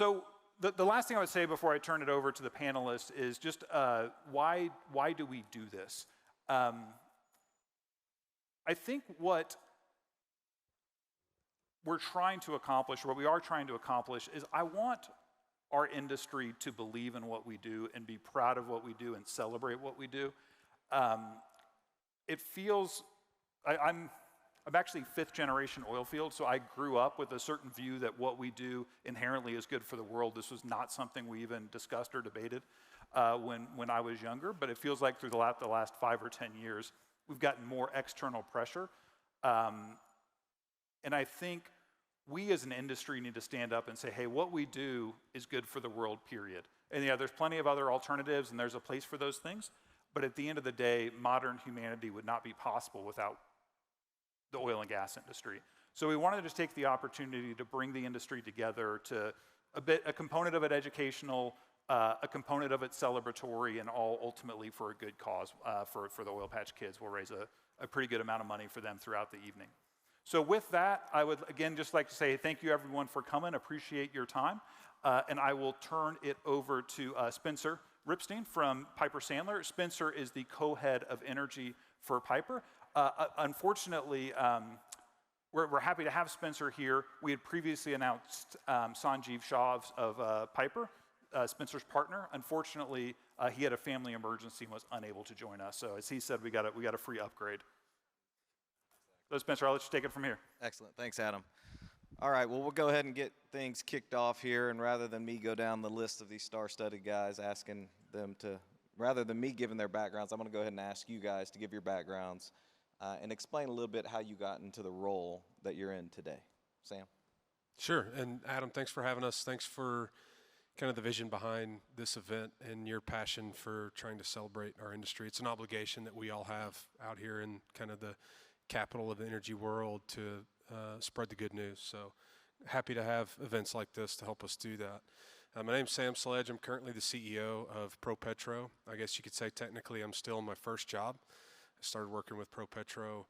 So the last thing I would say before I turn it over to the panelists is just why do we do this? I think what we're trying to accomplish, or what we are trying to accomplish, is I want our industry to believe in what we do and be proud of what we do and celebrate what we do. It feels, I'm actually fifth generation oil field, so I grew up with a certain view that what we do inherently is good for the world. This was not something we even discussed or debated when I was younger, but it feels like through the last 5 or 10 years, we've gotten more external pressure. And I think we as an industry need to stand up and say, hey, what we do is good for the world, period. And yeah, there's plenty of other alternatives and there's a place for those things, but at the end of the day, modern humanity would not be possible without the oil and gas industry. So we wanted to just take the opportunity to bring the industry together to a component of it educational, a component of it celebratory, and all ultimately for a good cause for the Oil Patch Kids. We'll raise a pretty good amount of money for them throughout the evening. So with that, I would again just like to say thank you everyone for coming, appreciate your time, and I will turn it over to Spencer Ripstein from Piper Sandler. Spencer is the co-head of energy for Piper. Unfortunately, we're happy to have Spencer here. We had previously announced Sanjeev Shah of Piper, Spencer's partner. Unfortunately, he had a family emergency and was unable to join us. So as he said, we got a free upgrade. So Spencer, I'll let you take it from here. Excellent, thanks Adam. All right, well we'll go ahead and get things kicked off here, and rather than me go down the list of these star-studded guys asking them to, rather than me giving their backgrounds, I'm gonna go ahead and ask you guys to give your backgrounds and explain a little bit how you got into the role that you're in today. Sam? Sure, and Adam, thanks for having us. Thanks for kind of the vision behind this event and your passion for trying to celebrate our industry. It's an obligation that we all have out here in kind of the capital of the energy world to spread the good news. So happy to have events like this to help us do that. My name's Sam Sledge. I'm currently the CEO of ProPetro. I guess you could say technically I'm still in my first job. I started working with ProPetro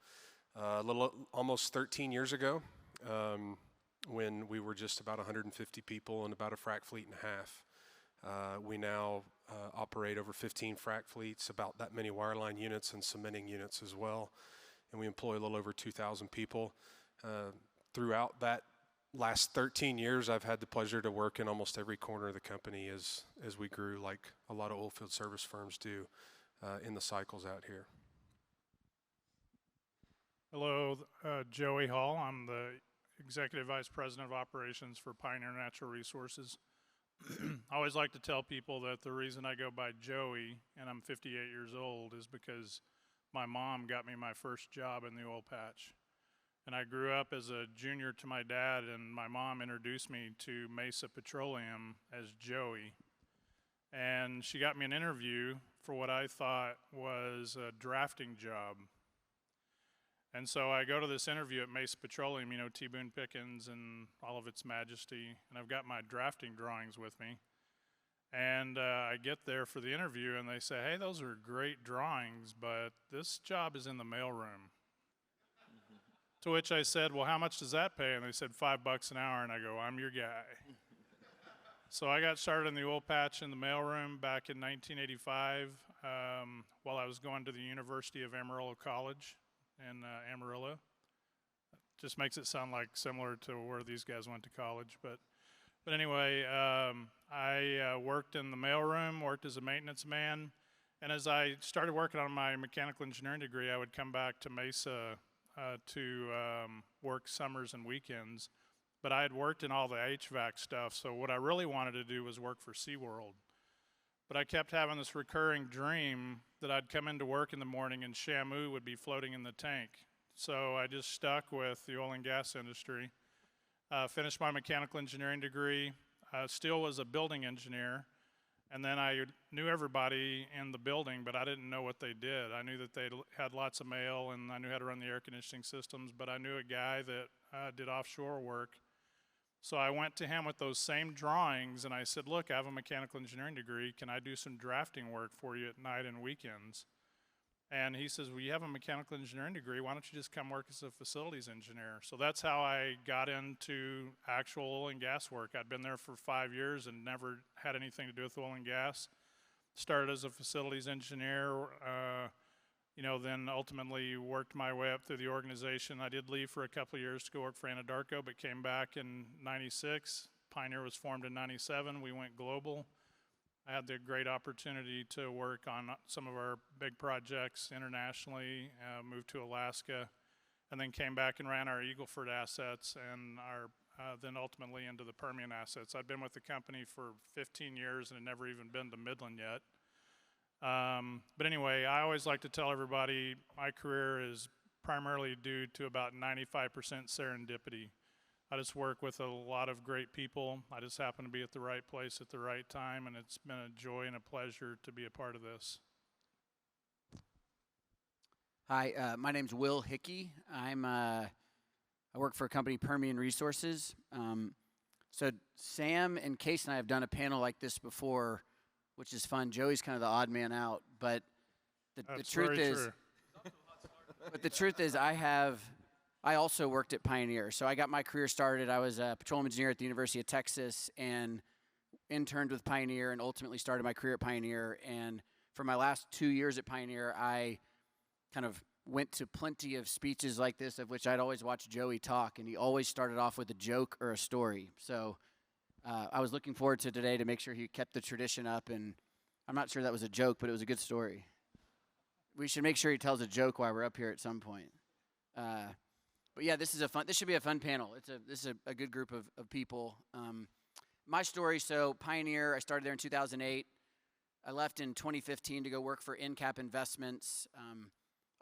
almost 13 years ago when we were just about 150 people and about a frac fleet and a half. We now operate over 15 frac fleets, about that many wireline units and cementing units as well. And we employ a little over 2,000 people. Throughout that last 13 years, I've had the pleasure to work in almost every corner of the company as we grew, like a lot of oilfield service firms do in the cycles out here. Hello, Joey Hall. I'm the Executive Vice President of Operations for Pioneer Natural Resources. I always like to tell people that the reason I go by Joey, and I'm 58 years old, is because my mom got me my first job in the oil patch. And I grew up as a junior to my dad, and my mom introduced me to Mesa Petroleum as Joey. And she got me an interview for what I thought was a drafting job. And so I go to this interview at Mesa Petroleum, you know, T. Boone Pickens and all of its majesty, and I've got my drafting drawings with me. And I get there for the interview, and they say, hey, those are great drawings, but this job is in the mailroom. To which I said, well, how much does that pay? And they said, $5 an hour, and I go, I'm your guy. So I got started in the oil patch in the mailroom back in 1985 while I was going to the University of Amarillo College in Amarillo. Just makes it sound like similar to where these guys went to college, but anyway, I worked in the mailroom, worked as a maintenance man, and as I started working on my mechanical engineering degree, I would come back to Mesa to work summers and weekends. But I had worked in all the HVAC stuff, so what I really wanted to do was work for SeaWorld. But I kept having this recurring dream that I'd come into work in the morning and Shamu would be floating in the tank. So I just stuck with the oil and gas industry. Finished my mechanical engineering degree, still was a building engineer, and then I knew everybody in the building, but I didn't know what they did. I knew that they had lots of mail, and I knew how to run the air conditioning systems, but I knew a guy that did offshore work. So I went to him with those same drawings, and I said, look, I have a mechanical engineering degree. Can I do some drafting work for you at night and weekends? And he says, well, you have a mechanical engineering degree. Why don't you just come work as a facilities engineer? So that's how I got into actual oil and gas work. I'd been there for 5 years and never had anything to do with oil and gas. Started as a facilities engineer, then ultimately worked my way up through the organization. I did leave for a couple of years to go work for Anadarko, but came back in '96. Pioneer was formed in '97. We went global. I had the great opportunity to work on some of our big projects internationally, moved to Alaska, and then came back and ran our Eagle Ford assets and then ultimately into the Permian assets. I'd been with the company for 15 years and had never even been to Midland yet. But anyway, I always like to tell everybody my career is primarily due to about 95% serendipity. I just work with a lot of great people. I just happen to be at the right place at the right time, and it's been a joy and a pleasure to be a part of this. Hi, my name's Will Hickey. I work for a company, Permian Resources. So Sam and Case and I have done a panel like this before, which is fun. Joey's kind of the odd man out, but the truth is, but the truth is, I also worked at Pioneer. So I got my career started. I was a petroleum engineer at the University of Texas and interned with Pioneer and ultimately started my career at Pioneer. And for my last 2 years at Pioneer, I kind of went to plenty of speeches like this, of which I'd always watch Joey talk, and he always started off with a joke or a story. So I was looking forward to today to make sure he kept the tradition up, and I'm not sure that was a joke, but it was a good story. We should make sure he tells a joke while we're up here at some point. But yeah, this should be a fun panel. This is a good group of people. My story, so Pioneer, I started there in 2008. I left in 2015 to go work for InCap Investments.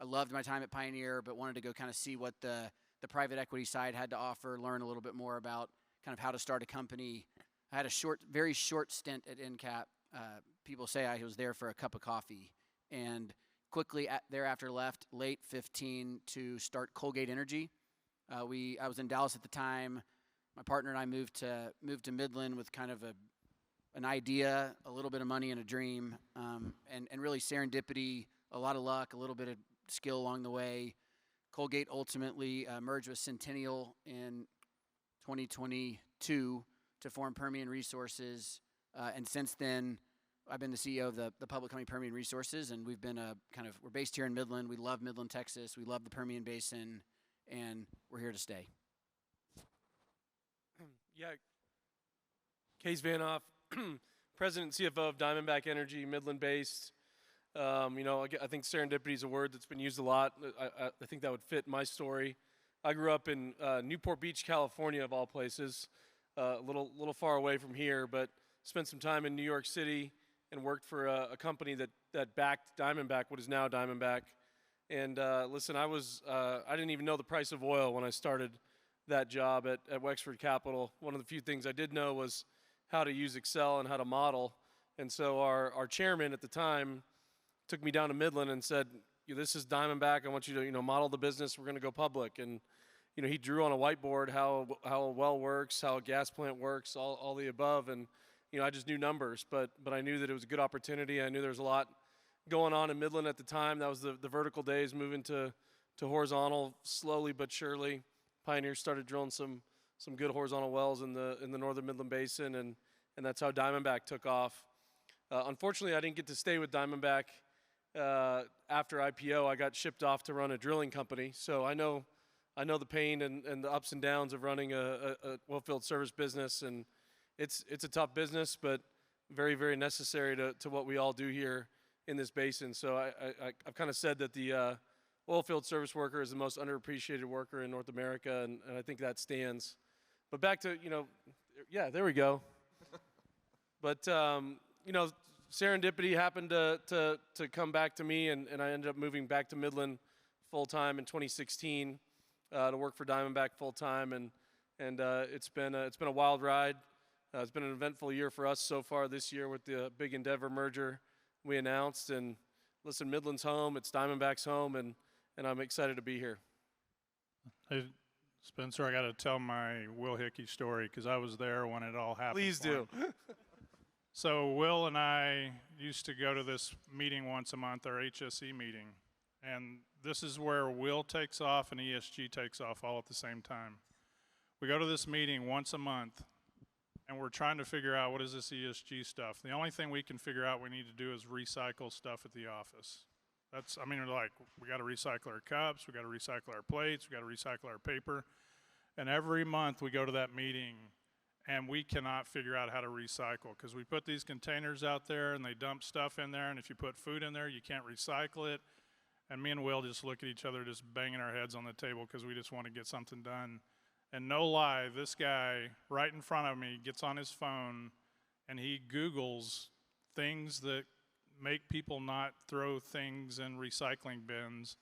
I loved my time at Pioneer, but wanted to go kind of see what the private equity side had to offer, learn a little bit more about kind of how to start a company. I had a very short stint at InCap. People say I was there for a cup of coffee, and quickly thereafter left late 15 to start Colgate Energy. I was in Dallas at the time. My partner and I moved to Midland with kind of an idea, a little bit of money, and a dream, and really serendipity, a lot of luck, a little bit of skill along the way. Colgate ultimately merged with Centennial in 2022 to form Permian Resources, and since then, I've been the CEO of the public company Permian Resources, and we've been we're based here in Midland. We love Midland, Texas. We love the Permian Basin, and we're here to stay. Yeah, Case Vanoff, President and CFO of Diamondback Energy, Midland-based. I think serendipity is a word that's been used a lot. I think that would fit my story. I grew up in Newport Beach, California, of all places, a little far away from here, but spent some time in New York City and worked for a company that backed Diamondback, what is now Diamondback. And listen, I didn't even know the price of oil when I started that job at Wexford Capital. One of the few things I did know was how to use Excel and how to model. And so our chairman at the time took me down to Midland and said, this is Diamondback. I want you to, model the business. We're going to go public. And, he drew on a whiteboard how a well works, how a gas plant works, all the above. And, I just knew numbers, but I knew that it was a good opportunity. I knew there was a lot going on in Midland at the time. That was the vertical days, moving to horizontal slowly but surely. Pioneer started drilling some good horizontal wells in the northern Midland Basin, and that's how Diamondback took off. Unfortunately, I didn't get to stay with Diamondback after IPO. I got shipped off to run a drilling company, so I know the pain and the ups and downs of running a oilfield service business, and it's a tough business, but very, very necessary to what we all do here in this basin. So I've kind of said that the oilfield service worker is the most underappreciated worker in North America, and I think that stands. But back to, yeah, there we go. But, serendipity happened to come back to me, and I ended up moving back to Midland full-time in 2016 to work for Diamondback full-time, and it's been a wild ride. It's been an eventful year for us so far this year with the big Endeavor merger we announced. And listen, Midland's home, it's Diamondback's home, and I'm excited to be here. Hey, Spencer, I got to tell my Will Hickey story because I was there when it all happened. Please do. So Will and I used to go to this meeting once a month, our HSE meeting, And this is where Will takes off and ESG takes off all at the same time. We go to this meeting once a month, and we're trying to figure out what is this ESG stuff. The only thing we can figure out we need to do is recycle stuff at the office. That's, I mean, we're like, we got to recycle our cups, we got to recycle our plates, we got to recycle our paper. And every month we go to that meeting and we cannot figure out how to recycle because we put these containers out there and they dump stuff in there, and if you put food in there, you can't recycle it. And me and Will just look at each other, just banging our heads on the table because we just want to get something done. And no lie, this guy right in front of me gets on his phone and he Googles things that make people not throw things in recycling bins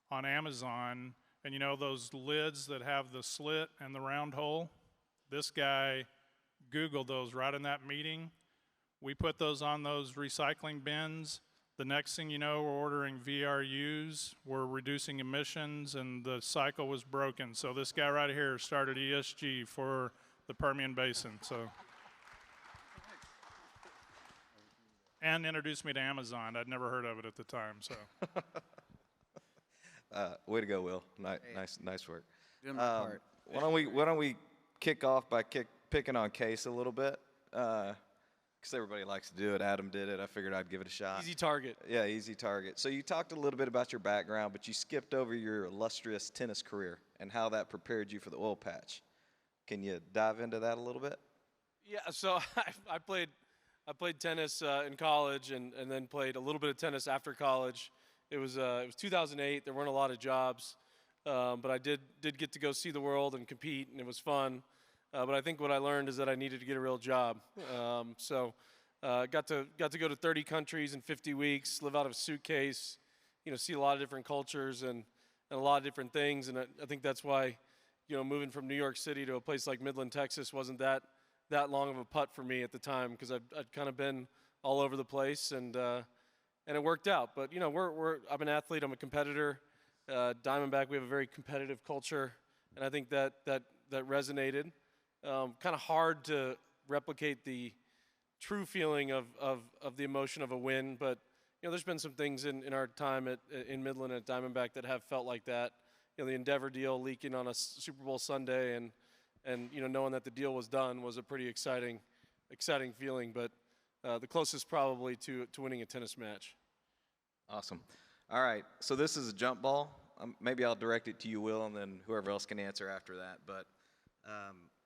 on Amazon. And you know those lids that have the slit and the round hole? This guy Googled those right in that meeting. We put those on those recycling bins. The next thing you know, we're ordering VRUs, we're reducing emissions, and the cycle was broken. So this guy right here started ESG for the Permian Basin. So, and introduced me to Amazon. I'd never heard of it at the time. So, Way to go, Will. Nice work. Doing my part. Why don't we kick off by picking on Case a little bit? Because everybody likes to do it. Adam did it. I figured I'd give it a shot. Easy target. Yeah, easy target. So you talked a little bit about your background, but you skipped over your illustrious tennis career and how that prepared you for the oil patch. Can you dive into that a little bit? Yeah, so I played tennis in college and then played a little bit of tennis after college. It was 2008. There weren't a lot of jobs, but I did get to go see the world and compete, and it was fun. But I think what I learned is that I needed to get a real job. So got to go to 30 countries in 50 weeks, live out of a suitcase, see a lot of different cultures and a lot of different things. And I think that's why, moving from New York City to a place like Midland, Texas wasn't that long of a putt for me at the time because I'd kind of been all over the place and it worked out. But I'm an athlete, I'm a competitor. Diamondback, we have a very competitive culture, and I think that resonated. Kind of hard to replicate the true feeling of the emotion of a win, but there's been some things in our time in Midland at Diamondback that have felt like that. The Endeavor deal leaking on a Super Bowl Sunday, and knowing that the deal was done was a pretty exciting feeling. But the closest probably to winning a tennis match. Awesome. All right. So this is a jump ball. Maybe I'll direct it to you, Will, and then whoever else can answer after that. But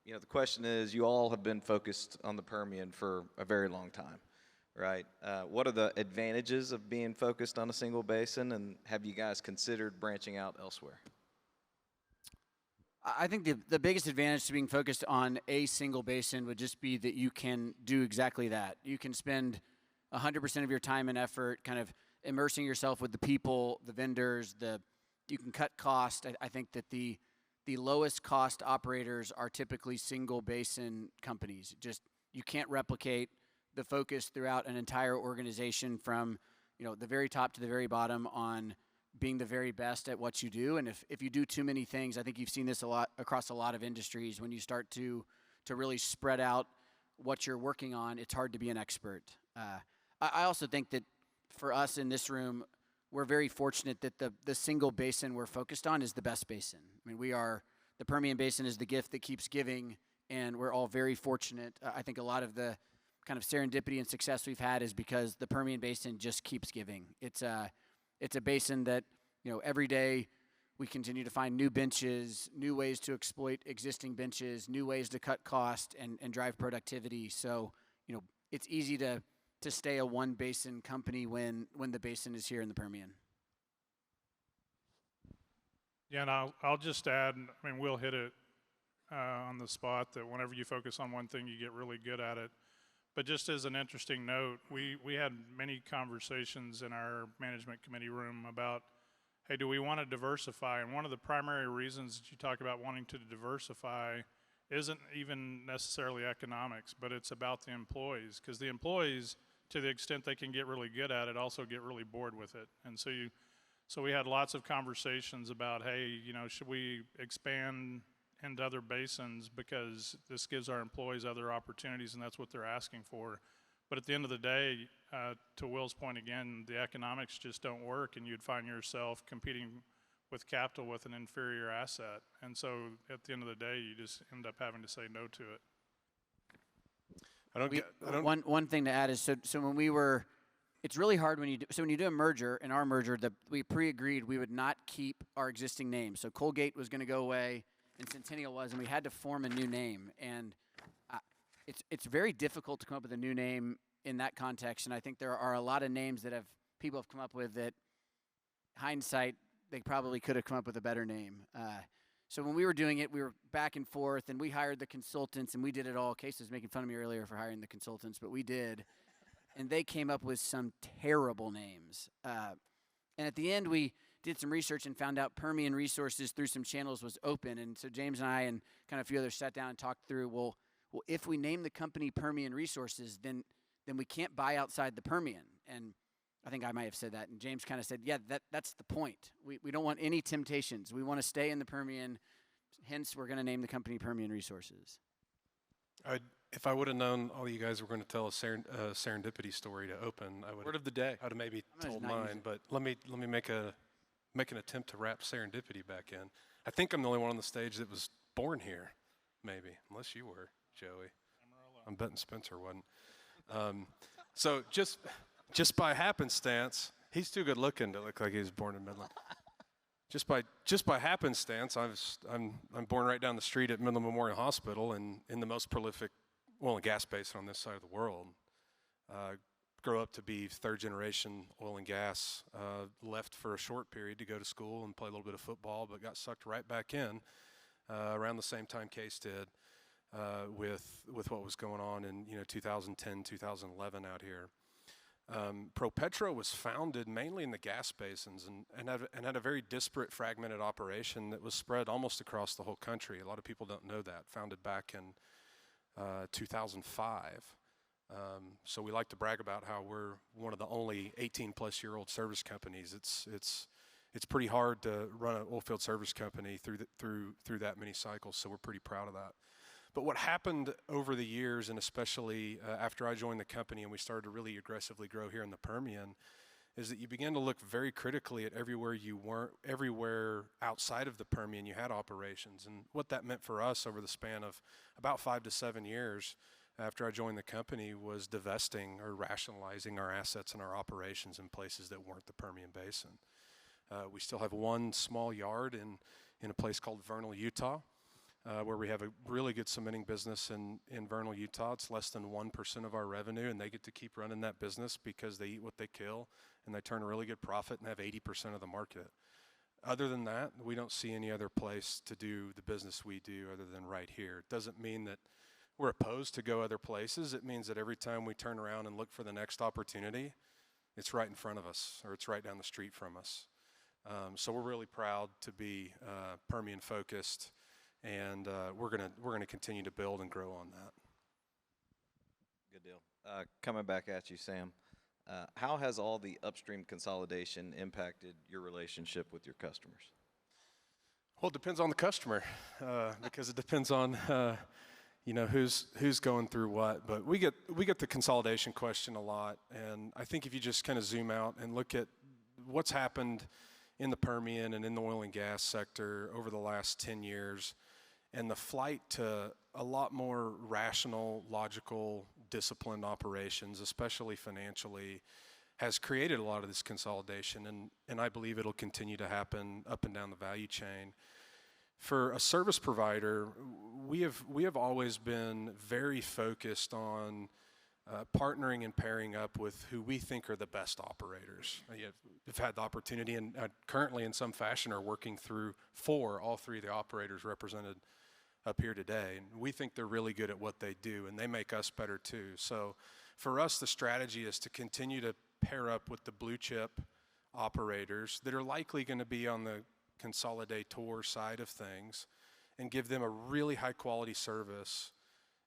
the question is, you all have been focused on the Permian for a very long time, right? What are the advantages of being focused on a single basin, and have you guys considered branching out elsewhere? I think the biggest advantage to being focused on a single basin would just be that you can do exactly that. You can spend 100% of your time and effort kind of immersing yourself with the people, the vendors, you can cut cost. I think that the lowest cost operators are typically single basin companies. Just, you can't replicate the focus throughout an entire organization from, the very top to the very bottom on being the very best at what you do. And if you do too many things, I think you've seen this a lot across a lot of industries, when you start to really spread out what you're working on, it's hard to be an expert. I also think that for us in this room, we're very fortunate that the single basin we're focused on is the best basin. I mean, the Permian Basin is the gift that keeps giving, and we're all very fortunate. I think a lot of the kind of serendipity and success we've had is because the Permian Basin just keeps giving. It's a basin that, every day we continue to find new benches, new ways to exploit existing benches, new ways to cut cost and drive productivity. So, it's easy to stay a one basin company when the basin is here in the Permian. yeah, and I'll just add, I mean, we'll hit it on the spot that whenever you focus on one thing, you get really good at it. But just as an interesting note, we had many conversations in our management committee room about, hey, do we want to diversify? And one of the primary reasons that you talk about wanting to diversify isn't even necessarily economics, but it's about the employees. Because the employees, to the extent they can get really good at it, also get really bored with it. And so we had lots of conversations about, hey, should we expand into other basins because this gives our employees other opportunities, and that's what they're asking for. But at the end of the day, to Will's point again, the economics just don't work, and you'd find yourself competing with capital with an inferior asset. And so at the end of the day, you just end up having to say no to it. One thing to add is so when we were, it's really hard when you do a merger. In our merger, we pre-agreed we would not keep our existing name. So Colgate was going to go away, and Centennial was, and we had to form a new name. And it's very difficult to come up with a new name in that context. And I think there are a lot of names that people have come up with that, hindsight, they probably could have come up with a better name. So when we were doing it, we were back and forth, and we hired the consultants, and we did it all. Case was making fun of me earlier for hiring the consultants, but we did. And they came up with some terrible names. And at the end, we did some research and found out Permian Resources through some channels was open. And so James and I and kind of a few others sat down and talked through, well, if we name the company Permian Resources, then we can't buy outside the Permian. And I think I might have said that. And James kind of said, yeah, that's the point. We don't want any temptations. We want to stay in the Permian. Hence, we're going to name the company Permian Resources. If I would have known all you guys were going to tell a serendipity story to open, I would. Word of the day. I'd have maybe told mine. But let me make an attempt to wrap serendipity back in. I think I'm the only one on the stage that was born here, maybe, unless you were, Joey. I'm betting Spencer wasn't. So just by happenstance, he's too good looking to look like he was born in Midland. Just by happenstance, I'm born right down the street at Midland Memorial Hospital, and in the most prolific oil and gas basin on this side of the world. Grow up to be third generation oil and gas. Left for a short period to go to school and play a little bit of football, but got sucked right back in around the same time Case did with what was going on in 2010, 2011 out here. ProPetro was founded mainly in the gas basins and had a very disparate, fragmented operation that was spread almost across the whole country. A lot of people don't know that. Founded back in 2005. So we like to brag about how we're one of the only 18-plus-year-old service companies. It's pretty hard to run an oilfield service company through that many cycles. So we're pretty proud of that. But what happened over the years, and especially after I joined the company and we started to really aggressively grow here in the Permian, is that you began to look very critically at everywhere outside of the Permian you had operations. And what that meant for us over the span of about 5 to 7 years after I joined the company was divesting or rationalizing our assets and our operations in places that weren't the Permian Basin. We still have one small yard in a place called Vernal, Utah, where we have a really good cementing business in Vernal, Utah. It's less than 1% of our revenue, and they get to keep running that business because they eat what they kill, and they turn a really good profit and have 80% of the market. Other than that, we don't see any other place to do the business we do other than right here. It doesn't mean that we're opposed to go other places. It means that every time we turn around and look for the next opportunity, it's right in front of us, or it's right down the street from us. So we're really proud to be Permian focused, and we're gonna continue to build and grow on that. Good deal. Coming back at you, Sam. How has all the upstream consolidation impacted your relationship with your customers? Well, it depends on the customer, because it depends on who's going through what. But we get the consolidation question a lot, and I think if you just kind of zoom out and look at what's happened in the Permian and in the oil and gas sector over the last 10 years, and the flight to a lot more rational, logical, disciplined operations, especially financially, has created a lot of this consolidation, and I believe it'll continue to happen up and down the value chain. For a service provider, we have always been very focused on partnering and pairing up with who we think are the best operators. We've had the opportunity, and currently in some fashion are working through all three of the operators represented up here today. And we think they're really good at what they do, and they make us better too. So for us, the strategy is to continue to pair up with the blue chip operators that are likely going to be on the consolidator side of things, and give them a really high quality service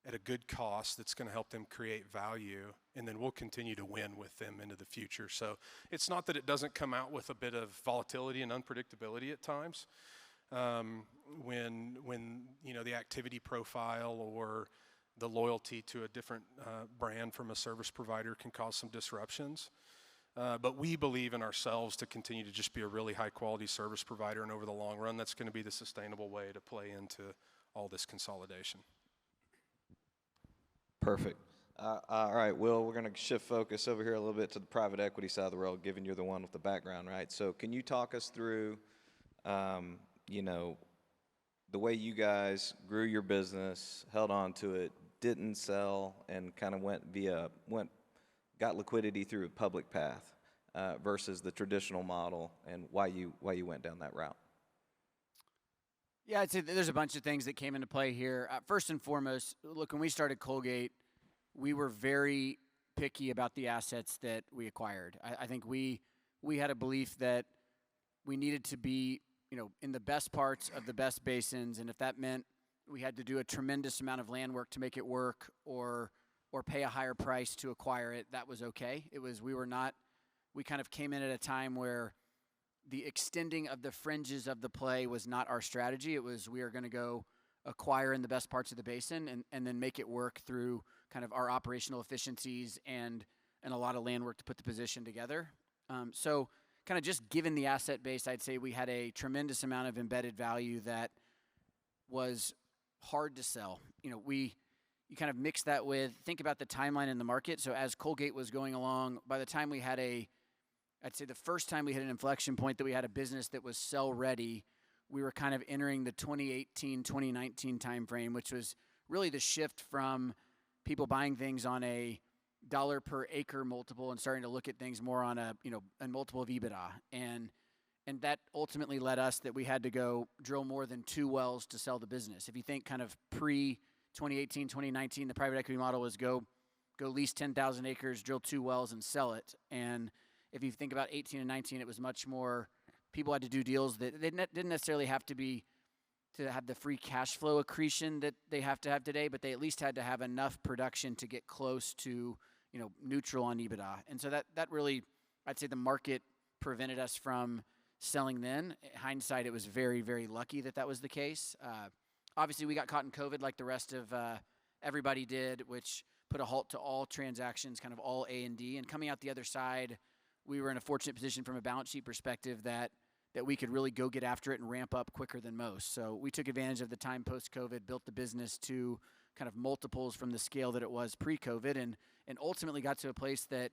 at a good cost that's going to help them create value, and then we'll continue to win with them into the future. So it's not that it doesn't come out with a bit of volatility and unpredictability at times. When the activity profile or the loyalty to a different brand from a service provider can cause some disruptions. But we believe in ourselves to continue to just be a really high quality service provider, and over the long run, that's going to be the sustainable way to play into all this consolidation. Perfect. All right, Will, we're going to shift focus over here a little bit to the private equity side of the world, given you're the one with the background, right? So can you talk us through, you know, the way you guys grew your business, held on to it, didn't sell, and kind of got liquidity through a public path versus the traditional model, and why you went down that route? Yeah, I'd say there's a bunch of things that came into play here. First and foremost, look, when we started Colgate, we were very picky about the assets that we acquired. I think we had a belief that we needed to be, you know, in the best parts of the best basins, and if that meant we had to do a tremendous amount of land work to make it work, or pay a higher price to acquire it, that was okay. We kind of came in at a time where the extending of the fringes of the play was not our strategy. It was, we are going to go acquire in the best parts of the basin and then make it work through kind of our operational efficiencies and a lot of land work to put the position together. So kind of just given the asset base, I'd say we had a tremendous amount of embedded value that was hard to sell. You know, you kind of mix that with, think about the timeline in the market. So as Colgate was going along, by the time we had I'd say the first time we hit an inflection point that we had a business that was sell ready, we were kind of entering the 2018, 2019 timeframe, which was really the shift from people buying things on a dollar per acre multiple and starting to look at things more on a multiple of EBITDA. And that ultimately led us that we had to go drill more than 2 wells to sell the business. If you think kind of pre-2018, 2019, the private equity model was go lease 10,000 acres, drill 2 wells, and sell it. And if you think about 18 and 19, it was much more, people had to do deals that they didn't necessarily have to have the free cash flow accretion that they have to have today, but they at least had to have enough production to get close to, you know, neutral on EBITDA. And so that really, I'd say the market prevented us from selling then. In hindsight, it was very, very lucky that was the case. Obviously, we got caught in COVID like the rest of everybody did, which put a halt to all transactions, kind of all A&D. And coming out the other side, we were in a fortunate position from a balance sheet perspective that we could really go get after it and ramp up quicker than most. So we took advantage of the time post-COVID, built the business to kind of multiples from the scale that it was pre-COVID, and ultimately got to a place that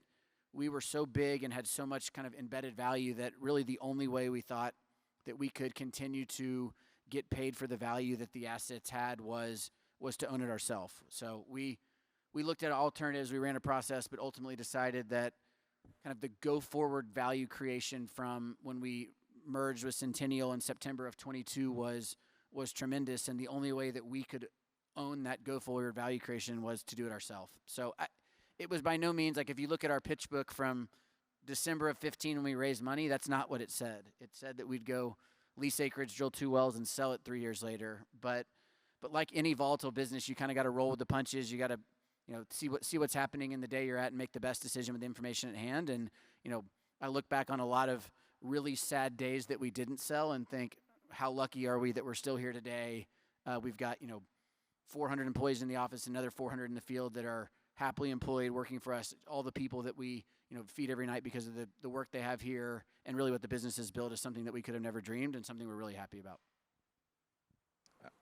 we were so big and had so much kind of embedded value that really the only way we thought that we could continue to get paid for the value that the assets had was to own it ourselves. So we looked at alternatives, we ran a process, but ultimately decided that kind of the go-forward value creation from when we merged with Centennial in September of 22 was tremendous, and the only way that we could own that go-forward value creation was to do it ourselves. So it was by no means, like if you look at our pitch book from December of 15 when we raised money, that's not what it said. It said that we'd go lease acreage, drill 2 wells, and sell it 3 years later. But like any volatile business, you kind of got to roll with the punches. You got to, you know, see what's happening in the day you're at and make the best decision with the information at hand. And, you know, I look back on a lot of really sad days that we didn't sell and think, how lucky are we that we're still here today? We've got, you know, 400 employees in the office, another 400 in the field that are happily employed working for us. All the people that we, you know, feed every night because of the work they have here, and really what the business has built is something that we could have never dreamed and something we're really happy about.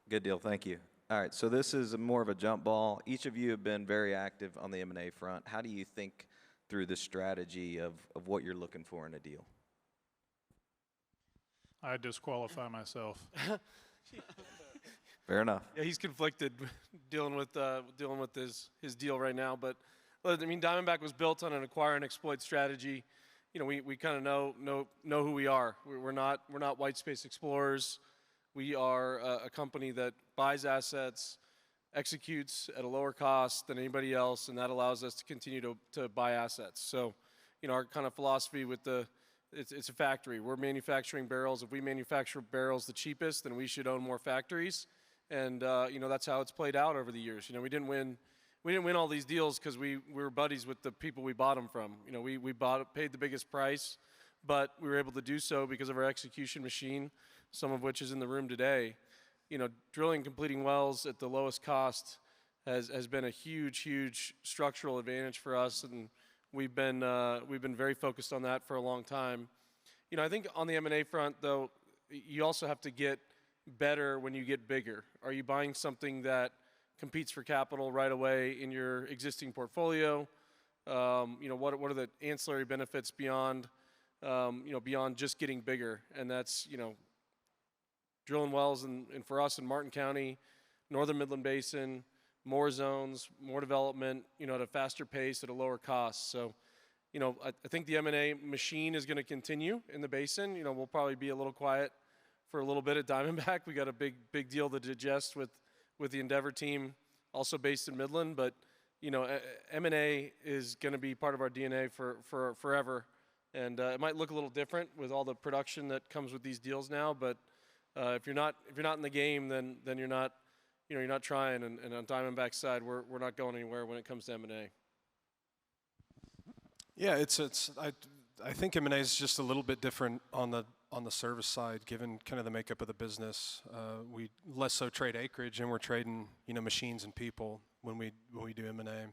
Good deal. Thank you. All right, so this is more of a jump ball. Each of you have been very active on the M&A front. How do you think through the strategy of what you're looking for in a deal? I disqualify myself. Fair enough. Yeah, he's conflicted dealing with his deal right now. But I mean, Diamondback was built on an acquire and exploit strategy. You know, we kind of know who we are. We're not white space explorers. We are a company that buys assets, executes at a lower cost than anybody else, and that allows us to continue to buy assets. So, you know, our kind of philosophy with it's a factory. We're manufacturing barrels. If we manufacture barrels the cheapest, then we should own more factories. And you know, that's how it's played out over the years. You know, we didn't win all these deals because we were buddies with the people we bought them from. You know, we paid the biggest price, but we were able to do so because of our execution machine, some of which is in the room today. You know, drilling, completing wells at the lowest cost has been a huge structural advantage for us, and we've been very focused on that for a long time. You know, I think on the M&A front, though, you also have to get better when you get bigger. Are you buying something that competes for capital right away in your existing portfolio? You know, what are the ancillary benefits beyond beyond just getting bigger? And that's, you know, drilling wells and for us in Martin County, Northern Midland Basin, more zones, more development, you know, at a faster pace at a lower cost. So, you know, I think the M&A machine is going to continue in the basin. You know, we'll probably be a little quiet for a little bit at Diamondback. We got a big deal to digest with the Endeavor team, also based in Midland. But, you know, M&A is going to be part of our DNA for forever. And it might look a little different with all the production that comes with these deals now. But if you're not in the game, then you're not, you know, you're not trying. And on Diamondback's side, we're not going anywhere when it comes to M&A. Yeah, I think M&A is just a little bit different on the service side, given kind of the makeup of the business. We less so trade acreage, and we're trading, you know, machines and people when we do M&A.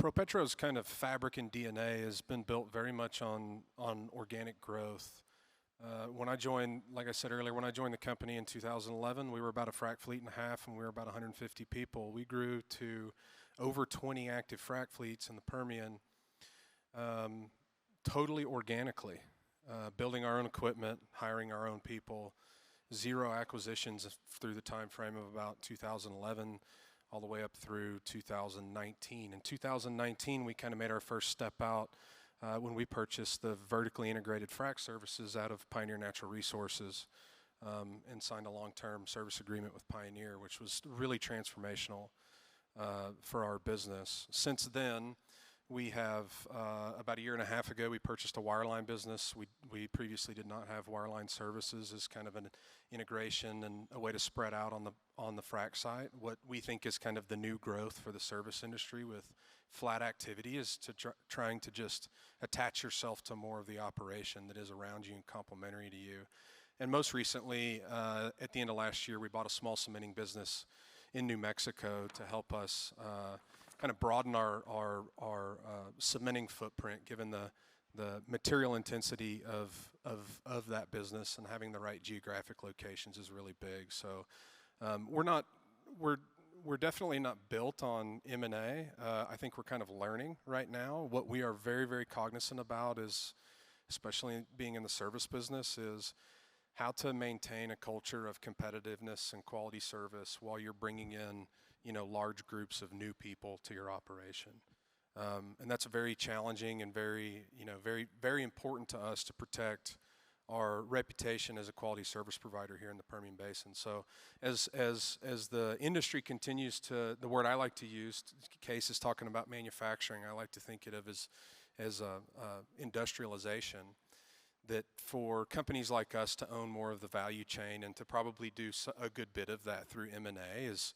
ProPetro's kind of fabric and DNA has been built very much on organic growth. When I joined, like I said earlier, when I joined the company in 2011, we were about a frac fleet and a half, and we were about 150 people. We grew to over 20 active frac fleets in the Permian, totally organically, building our own equipment, hiring our own people, 0 acquisitions through the time frame of about 2011 all the way up through 2019. In 2019, we kind of made our first step out when we purchased the vertically integrated frac services out of Pioneer Natural Resources and signed a long-term service agreement with Pioneer, which was really transformational for our business. Since then, we have, about a year and a half ago, we purchased a wireline business. We previously did not have wireline services as kind of an integration and a way to spread out on the frac site. What we think is kind of the new growth for the service industry with flat activity is to trying to just attach yourself to more of the operation that is around you and complementary to you. And most recently, at the end of last year, we bought a small cementing business in New Mexico to help us kind of broaden our cementing footprint, given the material intensity of that business, and having the right geographic locations is really big. So we're definitely not built on M&A. I think we're kind of learning right now. What we are very cognizant about is, especially being in the service business, is how to maintain a culture of competitiveness and quality service while you're bringing in, you know, large groups of new people to your operation. And that's very challenging and very important to us to protect our reputation as a quality service provider here in the Permian Basin. So as the industry continues to, the word I like to use, Case is talking about manufacturing, I like to think of as industrialization, that for companies like us to own more of the value chain and to probably do a good bit of that through M&A is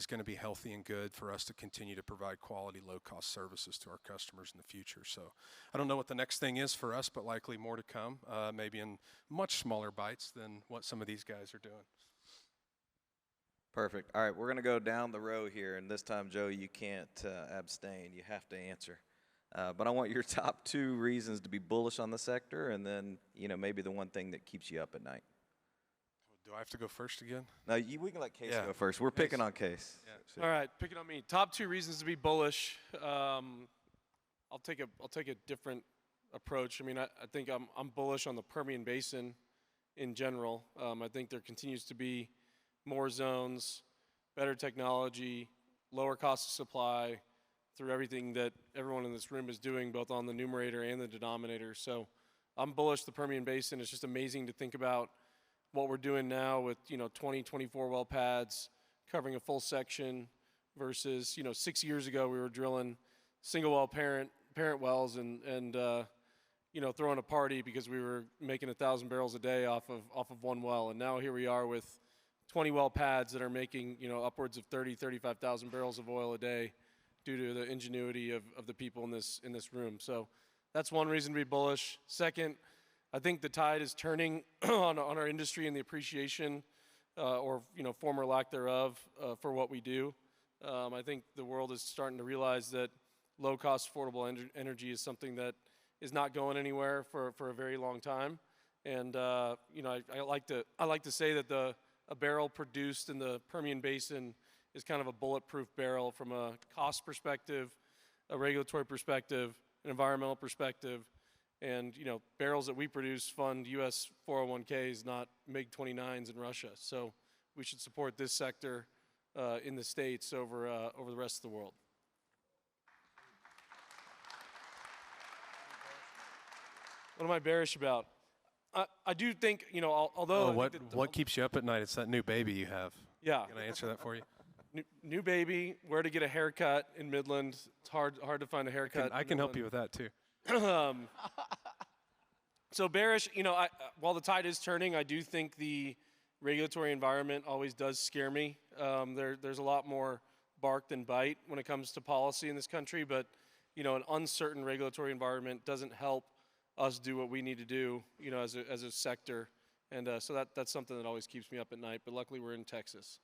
going to be healthy and good for us to continue to provide quality, low-cost services to our customers in the future. So I don't know what the next thing is for us, but likely more to come, maybe in much smaller bites than what some of these guys are doing. Perfect. All right, we're going to go down the row here, and this time, Joe, you can't abstain. You have to answer. But I want your top 2 reasons to be bullish on the sector, and then, you know, maybe the one thing that keeps you up at night. Do I have to go first again? No, we can let Case go first. We're picking on Case. Yeah. All right, picking on me. Top 2 reasons to be bullish. I'll take a different approach. I mean, I think I'm bullish on the Permian Basin in general. I think there continues to be more zones, better technology, lower cost of supply through everything that everyone in this room is doing, both on the numerator and the denominator. So I'm bullish the Permian Basin. It's just amazing to think about what we're doing now with, you know, 20, 24 well pads covering a full section versus, you know, 6 years ago we were drilling single well parent wells and you know, throwing a party because we were making 1,000 barrels a day off of one well. And now here we are with 20 well pads that are making, you know, upwards of 35,000 barrels of oil a day due to the ingenuity of the people in this room. So that's one reason to be bullish. Second, I think the tide is turning on our industry and the appreciation or, you know, former lack thereof for what we do. I think the world is starting to realize that low-cost, affordable energy is something that is not going anywhere for a very long time. And you know, I like to say that a barrel produced in the Permian Basin is kind of a bulletproof barrel from a cost perspective, a regulatory perspective, an environmental perspective. And you know, barrels that we produce fund U.S. 401ks, not MiG-29s in Russia. So we should support this sector in the States over the rest of the world. What am I bearish about? I do think, you know, although what keeps you up at night? It's that new baby you have. Yeah. Can I answer that for you? New baby, where to get a haircut in Midland. It's hard to find a haircut. I can help you with that too. So bearish, you know, while the tide is turning, I do think the regulatory environment always does scare me. There's a lot more bark than bite when it comes to policy in this country, but you know, an uncertain regulatory environment doesn't help us do what we need to do, you know, as a sector, and so that's something that always keeps me up at night. But luckily, we're in Texas.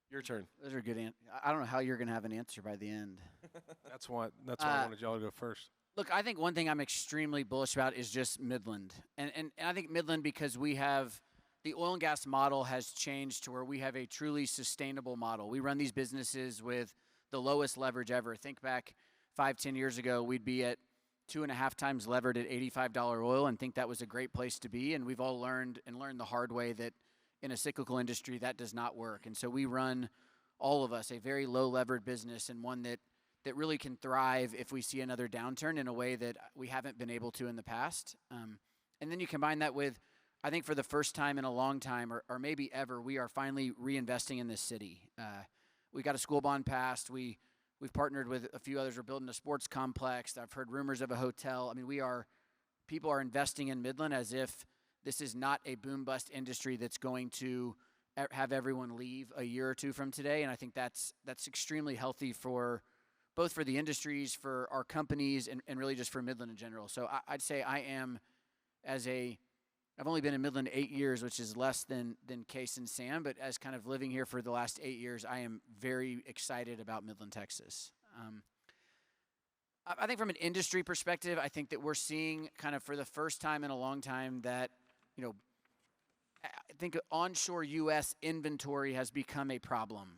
Your turn. Those are good answers. I don't know how you're going to have an answer by the end. That's why I wanted y'all to go first. Look, I think one thing I'm extremely bullish about is just Midland. And I think Midland, because we have the oil and gas model has changed to where we have a truly sustainable model. We run these businesses with the lowest leverage ever. Think back 5-10 years ago, we'd be at 2.5 times levered at $85 oil and think that was a great place to be. And we've all learned the hard way that in a cyclical industry that does not work. And so we run, all of us, a very low levered business and one that really can thrive if we see another downturn in a way that we haven't been able to in the past. And then you combine that with, I think for the first time in a long time, or maybe ever, we are finally reinvesting in this city. We got a school bond passed. We've partnered with a few others. We're building a sports complex. I've heard rumors of a hotel. I mean, people are investing in Midland as if this is not a boom bust industry that's going to have everyone leave a year or two from today. And I think that's extremely healthy for both for the industries, for our companies, and really just for Midland in general. So I'd say I am, I've only been in Midland 8 years, which is less than Case and Sam, but as kind of living here for the last 8 years, I am very excited about Midland, Texas. I think from an industry perspective, I think that we're seeing kind of for the first time in a long time that, you know, I think onshore U.S. inventory has become a problem.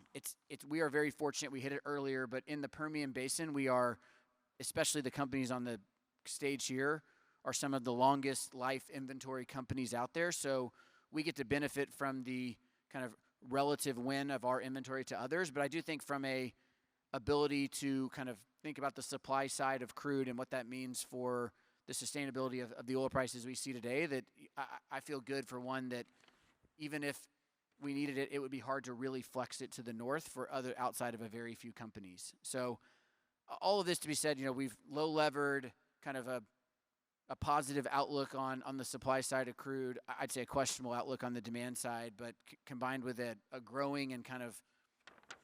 We are very fortunate. We hit it earlier, but in the Permian Basin, we are, especially the companies on the stage here, are some of the longest life inventory companies out there. So we get to benefit from the kind of relative win of our inventory to others. But I do think from a ability to kind of think about the supply side of crude and what that means for the sustainability of the oil prices we see today, that I feel good for one that even if we needed it, it would be hard to really flex it to the north for other outside of a very few companies. So all of this to be said, you know, we've low levered, kind of a positive outlook on the supply side of crude. I'd say a questionable outlook on the demand side, but combined with a growing and kind of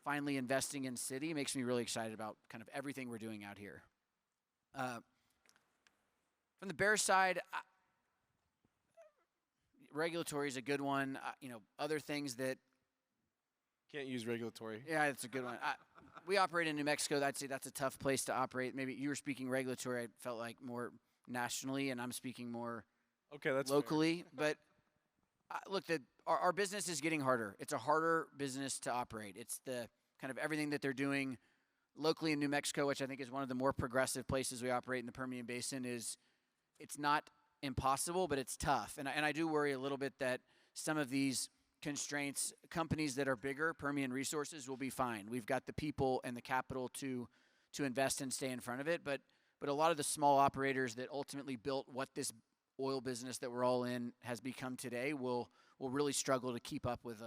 finally investing in city makes me really excited about kind of everything we're doing out here. From the bear side, regulatory is a good one. You know, other things that Can't use regulatory. yeah, it's a good one. We operate in New Mexico. I'd say that's a tough place to operate. Maybe you were speaking regulatory. I felt like more nationally, and I'm speaking more Okay, that's locally. But look, our business is getting harder. It's a harder business to operate. It's the kind of everything that they're doing locally in New Mexico, which I think is one of the more progressive places we operate in the Permian Basin. It's not impossible, but it's tough. And I do worry a little bit that some of these constraints, companies that are bigger, Permian Resources, will be fine. We've got the people and the capital to invest and stay in front of it. But a lot of the small operators that ultimately built what this oil business that we're all in has become today will really struggle to keep up with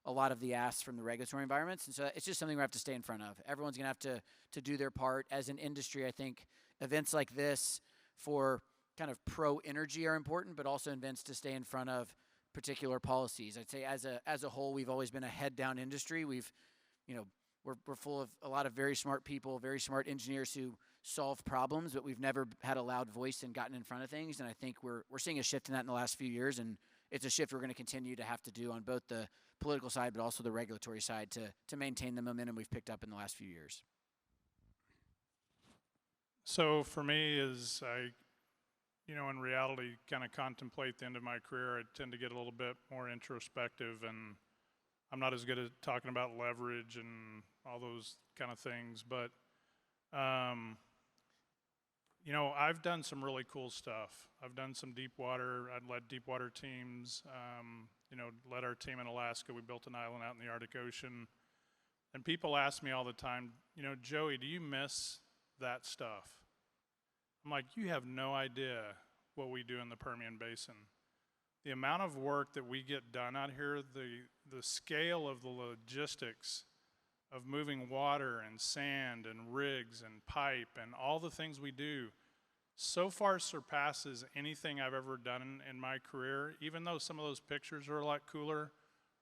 a lot of the asks from the regulatory environments. And so it's just something we have to stay in front of. Everyone's going to have to do their part. As an industry, I think events like this for kind of pro-energy are important, but also events to stay in front of particular policies. I'd say as a whole, we've always been a head-down industry. We're full of a lot of very smart people, very smart engineers who solve problems, but we've never had a loud voice and gotten in front of things. And I think we're seeing a shift in that in the last few years, and it's a shift we're going to continue to have to do on both the political side, but also the regulatory side to maintain the momentum we've picked up in the last few years. So for me, as I, in reality, kind of contemplate the end of my career, I tend to get a little bit more introspective, and I'm not as good at talking about leverage and all those kind of things, but I've done some really cool stuff. I've done some deep water. I've led deep water teams. Led our team in Alaska. We built an island out in the Arctic Ocean. And people ask me all the time, Joey, do you miss that stuff? I'm like, you have no idea what we do in the Permian Basin. The amount of work that we get done out here, the scale of the logistics of moving water and sand and rigs and pipe and all the things we do so far surpasses anything I've ever done in my career. Even though some of those pictures are a lot cooler,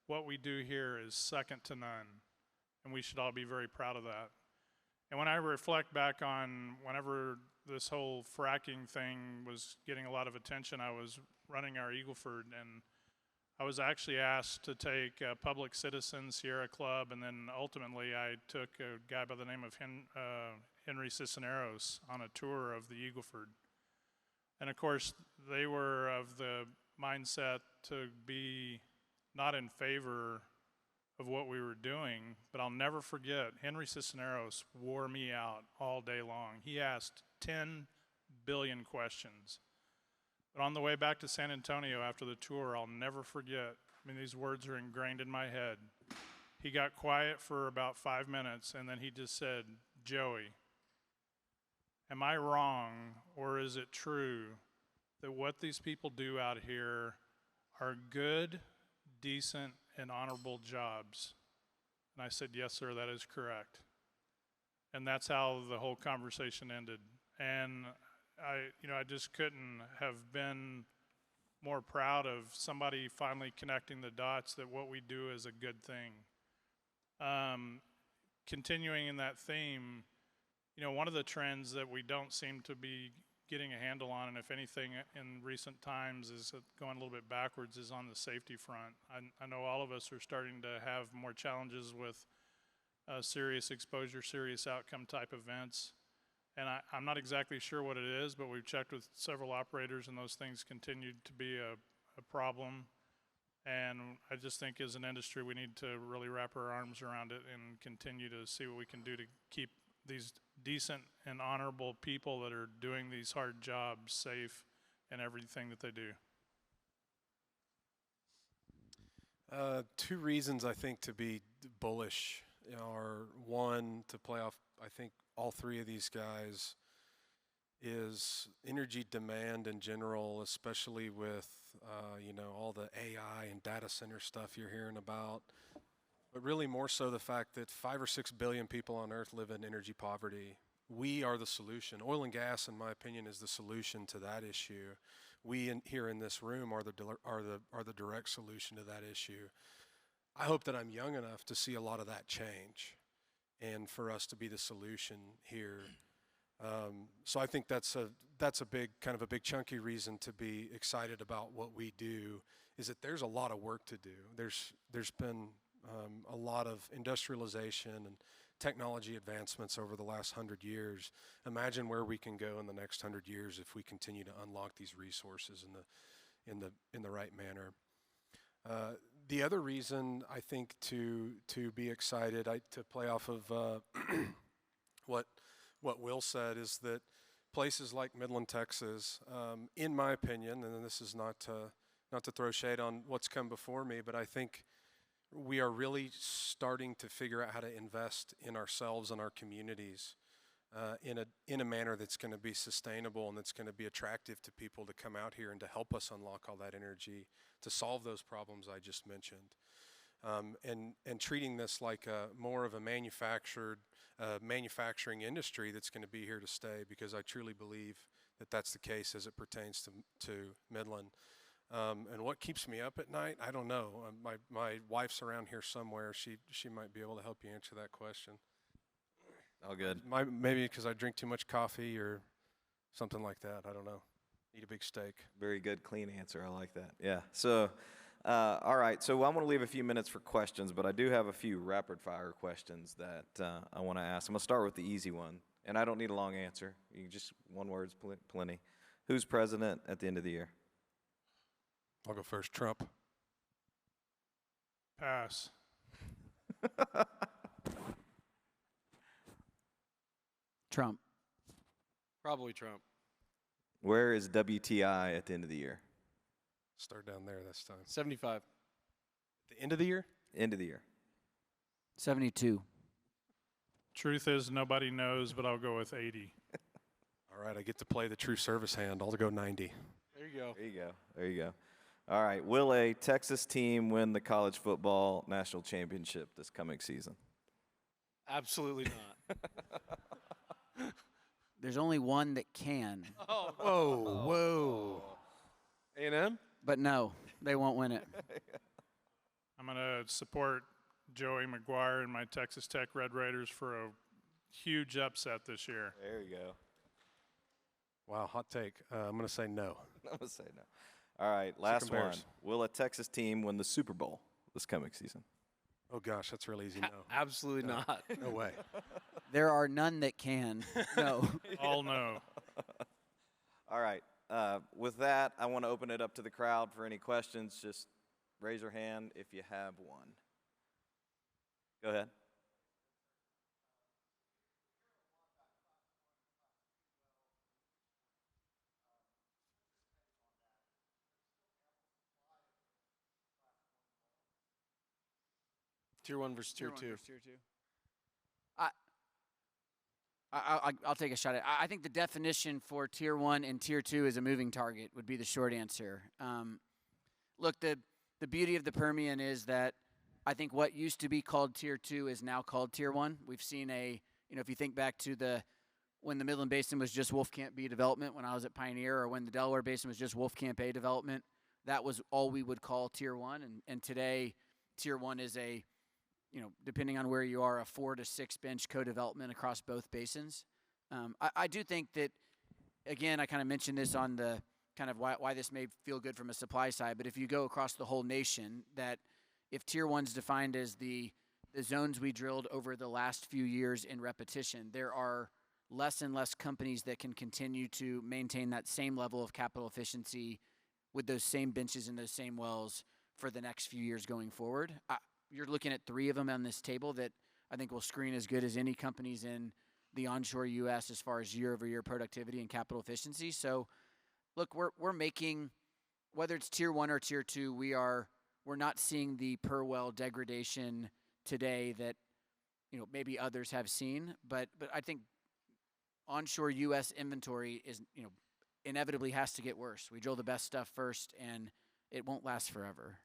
what we do here is second to none, and we should all be very proud of that. And when I reflect back on whenever this whole fracking thing was getting a lot of attention, I was running our Eagle Ford, and I was actually asked to take Public Citizen, Sierra Club, and then ultimately I took a guy by the name of Henry Cisneros on a tour of the Eagle Ford. And of course, they were of the mindset to be not in favor of what we were doing, but I'll never forget, Henry Cisneros wore me out all day long. He asked 10 billion questions. But on the way back to San Antonio after the tour, I'll never forget, these words are ingrained in my head. He got quiet for about 5 minutes, and then he just said, Joey, am I wrong, or is it true that what these people do out here are good, decent, and honorable jobs? And I said, yes, sir, that is correct. And that's how the whole conversation ended. And I just couldn't have been more proud of somebody finally connecting the dots that what we do is a good thing. Continuing in that theme, one of the trends that we don't seem to be getting a handle on, and if anything in recent times is going a little bit backwards, is on the safety front. I know all of us are starting to have more challenges with serious exposure, serious outcome type events. And I'm not exactly sure what it is, but we've checked with several operators, and those things continue to be a problem. And I just think as an industry, we need to really wrap our arms around it and continue to see what we can do to keep these decent and honorable people that are doing these hard jobs safe in everything that they do. Two reasons I think to be bullish are, one, to play off, I think, all three of these guys, is energy demand in general, especially with all the AI and data center stuff you're hearing about, but really more so the fact that 5 or 6 billion people on Earth live in energy poverty. We are the solution. Oil and gas, in my opinion, is the solution to that issue. We here in this room are the direct solution to that issue. I hope that I'm young enough to see a lot of that change, and for us to be the solution here. So I think that's a big chunky reason to be excited about what we do, is that there's a lot of work to do. There's been a lot of industrialization and technology advancements over the last 100 years. Imagine where we can go in the next 100 years if we continue to unlock these resources in the right manner. The other reason I think to be excited, to play off of what Will said, is that places like Midland, Texas, in my opinion, and this is not to throw shade on what's come before me, but I think we are really starting to figure out how to invest in ourselves and our communities in a manner that's going to be sustainable and that's going to be attractive to people to come out here and to help us unlock all that energy to solve those problems I just mentioned. And treating this like more of a manufacturing industry that's going to be here to stay, because I truly believe that that's the case as it pertains to Midland. And what keeps me up at night, I don't know. My wife's around here somewhere. She might be able to help you answer that question. All good. Maybe because I drink too much coffee or something like that. I don't know. Eat a big steak. Very good, clean answer. I like that. Yeah. So, all right. So I'm going to leave a few minutes for questions, but I do have a few rapid fire questions that I want to ask. I'm going to start with the easy one, and I don't need a long answer. You can just one word's plenty. Who's president at the end of the year? I'll go first. Trump. Pass. Trump. Probably Trump. Where is WTI at the end of the year? Start down there this time. 75. The end of the year? End of the year. 72. Truth is, nobody knows, but I'll go with 80. All right, I get to play the true service hand. I'll go 90. There you go. There you go. There you go. All right. Will a Texas team win the college football national championship this coming season? Absolutely not. There's only one that can, Oh, Whoa, whoa. A&M? but no, they won't win it. I'm going to support Joey McGuire and my Texas Tech Red Raiders for a huge upset this year. There you go. Wow, hot take. I'm going to say no. I'm going to say no. All right. Last one. Bears. Will a Texas team win the Super Bowl this coming season? Oh, gosh, that's real easy. No. Absolutely not. No way. There are none that can. No. All no. All right. With that, I want to open it up to the crowd for any questions. Just raise your hand if you have one. Go ahead. Tier 1 versus Tier 2. I'll take a shot at it. I think the definition for Tier 1 and Tier 2 is a moving target would be the short answer. Look, the beauty of the Permian is that I think what used to be called Tier 2 is now called Tier 1. We've seen if you think back to when the Midland Basin was just Wolfcamp B development when I was at Pioneer, or when the Delaware Basin was just Wolfcamp A development, that was all we would call Tier 1. And today, Tier 1 is depending on where you are, a 4 to 6 bench co-development across both basins. I do think that, again, I kind of mentioned this on the kind of why this may feel good from a supply side, but if you go across the whole nation, that if Tier 1's defined as the zones we drilled over the last few years in repetition, there are less and less companies that can continue to maintain that same level of capital efficiency with those same benches and those same wells for the next few years going forward. You're looking at 3 of them on this table that I think will screen as good as any companies in the onshore U.S. as far as year-over-year productivity and capital efficiency. So, look, we're making, whether it's Tier 1 or Tier 2, we're not seeing the per well degradation today that maybe others have seen. But I think onshore U.S. inventory is inevitably has to get worse. We drill the best stuff first, and it won't last forever.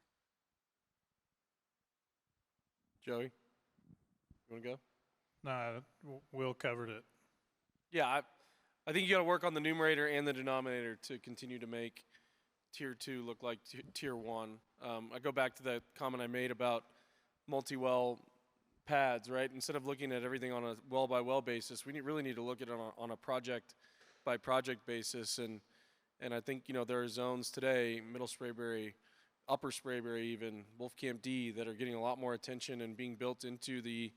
Joey, you want to go? Nah, Will covered it. Yeah, I think you got to work on the numerator and the denominator to continue to make Tier 2 look like Tier 1. I go back to the comment I made about multi-well pads, right? Instead of looking at everything on a well-by-well basis, we really need to look at it on a project-by-project basis. And I think, there are zones today, Middle Sprayberry, Upper Sprayberry even, Wolfcamp D, that are getting a lot more attention and being built into the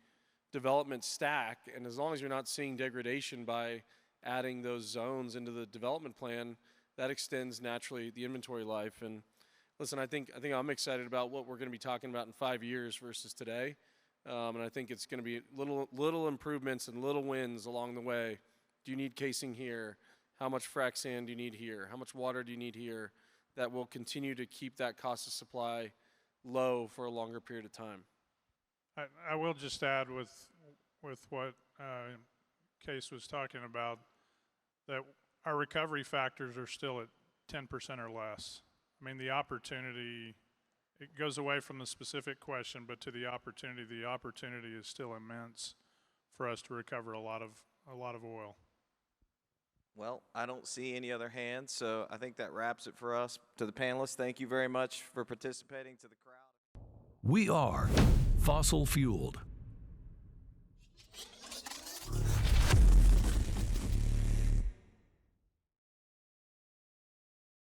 development stack. And as long as you're not seeing degradation by adding those zones into the development plan, that extends naturally the inventory life. And listen, I think I'm excited about what we're going to be talking about in 5 years versus today. And I think it's going to be little improvements and little wins along the way. Do you need casing here? How much frac sand do you need here? How much water do you need here? That will continue to keep that cost of supply low for a longer period of time. I will just add with what Case was talking about, that our recovery factors are still at 10% or less. I mean, the opportunity, it goes away from the specific question, but to the opportunity is still immense for us to recover a lot of oil. Well, I don't see any other hands, so I think that wraps it for us. To the panelists, thank you very much for participating. To the crowd. We are Fossil Fueled.